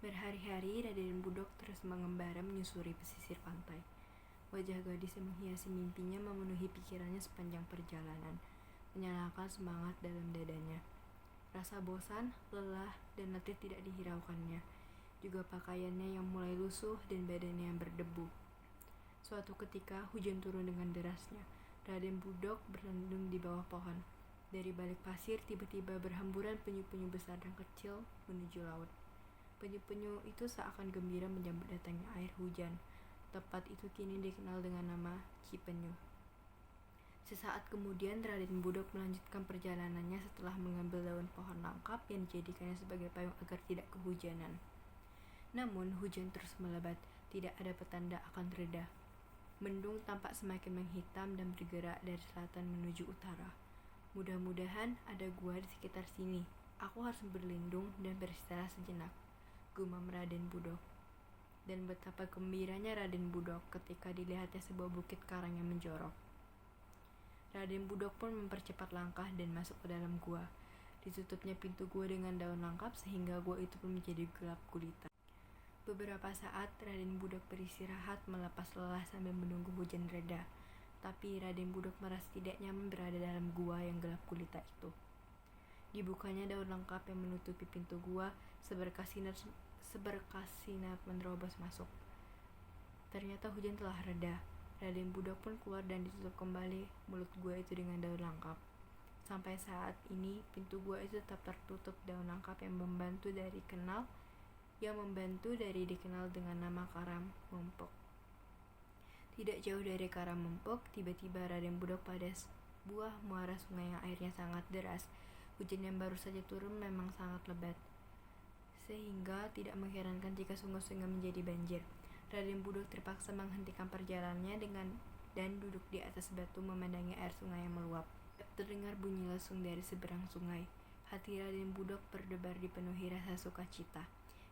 Berhari-hari Raden Budok terus mengembara menyusuri pesisir pantai. Wajah gadis yang menghiasi mimpinya memenuhi pikirannya sepanjang perjalanan, menyalakan semangat dalam dadanya. Rasa bosan, lelah, dan letih tidak dihiraukannya. Juga pakaiannya yang mulai lusuh dan badannya yang berdebu. Suatu ketika hujan turun dengan derasnya. Raden Budok berlindung di bawah pohon. Dari balik pasir tiba-tiba berhamburan penyu-penyu besar dan kecil menuju laut. Penyu-penyu itu seakan gembira menyambut datangnya air hujan. Tempat itu kini dikenal dengan nama Cipenyu. Sesaat kemudian Raden Budok melanjutkan perjalanannya setelah mengambil daun pohon langkap yang dijadikannya sebagai payung agar tidak kehujanan. Namun hujan terus melebat, tidak ada petanda akan reda. Mendung tampak semakin menghitam dan bergerak dari selatan menuju utara. Mudah-mudahan ada gua di sekitar sini. Aku harus berlindung dan beristirahat sejenak, gumam Raden Budok. Dan betapa gembiranya Raden Budok ketika dilihatnya sebuah bukit karang yang menjorok. Raden Budok pun mempercepat langkah dan masuk ke dalam gua. Ditutupnya pintu gua dengan daun langkap sehingga gua itu pun menjadi gelap gulita. Beberapa saat Raden Budok beristirahat melepas lelah sambil menunggu hujan reda. Tapi Raden Budok merasa tidak nyaman berada dalam gua yang gelap gulita itu. Dibukanya daun lengkap yang menutupi pintu gua, seberkas sinar menerobos masuk. Ternyata hujan telah reda. Raden Budok pun keluar dan ditutup kembali mulut gua itu dengan daun langkap. Sampai saat ini pintu gua itu tetap tertutup daun langkap yang membantu dari dikenal dengan nama Karang Mumpuk. Tidak jauh dari Karang Mumpuk, tiba-tiba Raden Budok pada sebuah muara sungai yang airnya sangat deras. Hujan yang baru saja turun memang sangat lebat, sehingga tidak mengherankan jika sungai-sungai menjadi banjir. Raden Budok terpaksa menghentikan perjalanannya dan duduk di atas batu memandangi air sungai yang meluap. Terdengar bunyi lesung dari seberang sungai. Hati Raden Budok berdebar dipenuhi rasa sukacita.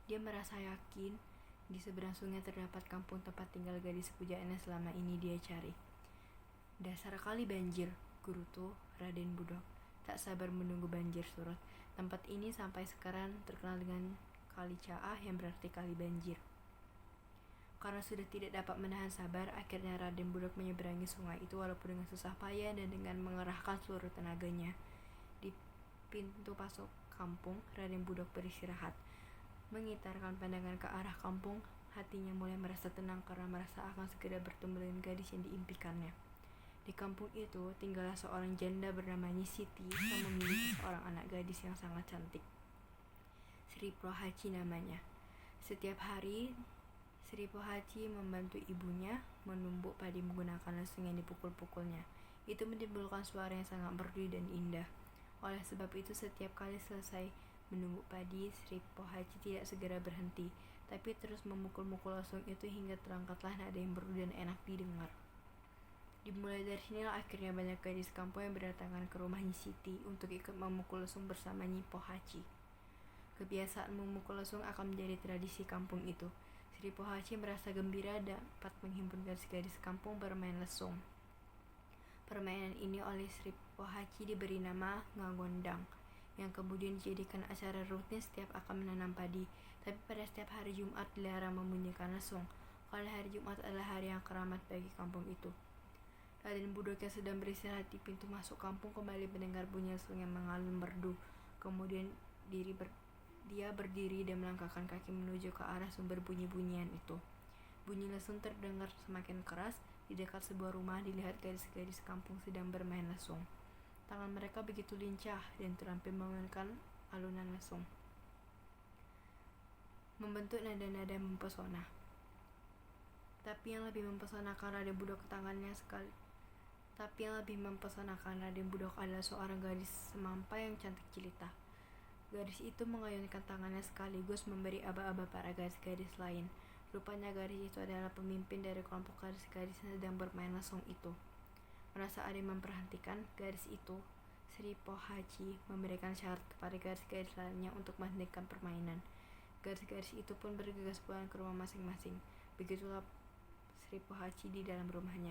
Dia merasa yakin di seberang sungai terdapat kampung tempat tinggal gadis pujaannya selama ini dia cari. Dasar kali banjir, gerutu Raden Budok. Tak sabar menunggu banjir surut. Tempat ini sampai sekarang terkenal dengan Kali Caah yang berarti kali banjir. Karena sudah tidak dapat menahan sabar, akhirnya Raden Budok menyeberangi sungai itu walaupun dengan susah payah dan dengan mengerahkan seluruh tenaganya. Di pintu masuk kampung, Raden Budok beristirahat. Mengitarkan pandangan ke arah kampung, hatinya mulai merasa tenang karena merasa akan segera bertemu dengan gadis yang diimpikannya. Di kampung itu tinggallah seorang janda bernama Nyi Siti yang memiliki seorang anak gadis yang sangat cantik. Sri Pohaci namanya. Setiap hari Sri Pohaci membantu ibunya menumbuk padi menggunakan lesung yang dipukul-pukulnya. Itu menimbulkan suara yang sangat merdu dan indah. Oleh sebab itu setiap kali selesai menumbuk padi, Sri Pohaci tidak segera berhenti, tapi terus memukul-mukul lesung itu hingga terangkatlah nada yang merdu dan enak didengar. Dimulai dari sinilah akhirnya banyak gadis kampung yang berdatangan ke rumah Nyi Siti untuk ikut memukul lesung bersama Nyi Pohaci. Kebiasaan memukul lesung akan menjadi tradisi kampung itu. Sri Pohaci merasa gembira dapat menghimpun gadis-gadis kampung bermain lesung. Permainan ini oleh Sri Pohaci diberi nama ngagondang, yang kemudian dijadikan acara rutin setiap akan menanam padi. Tapi pada setiap hari Jumat dilarang membunyikan lesung, karena hari Jumat adalah hari yang keramat bagi kampung itu. Raden Budok yang sedang beristirahat di pintu masuk kampung kembali mendengar bunyi lesung yang mengalun merdu. Kemudian dia berdiri dan melangkahkan kaki menuju ke arah sumber bunyi-bunyian itu. Bunyi lesung terdengar semakin keras. Di dekat sebuah rumah dilihat gadis-gadis kampung sedang bermain lesung. Tangan mereka begitu lincah dan terampil memainkan alunan lesung, membentuk nada-nada mempesona. Tapi yang lebih mempesonakan Raden Budok adalah seorang gadis semampai yang cantik jelita. Gadis itu mengayunkan tangannya sekaligus memberi aba-aba para gadis-gadis lain. Rupanya gadis itu adalah pemimpin dari kelompok gadis-gadis yang sedang bermain lesung itu. Merasa ada yang memperhatikan gadis itu, Sri Pohaci memberikan syarat kepada gadis-gadis lainnya untuk menghentikan permainan. Gadis-gadis itu pun bergegas pulang ke rumah masing-masing. Begitulah Sri Pohaci di dalam rumahnya.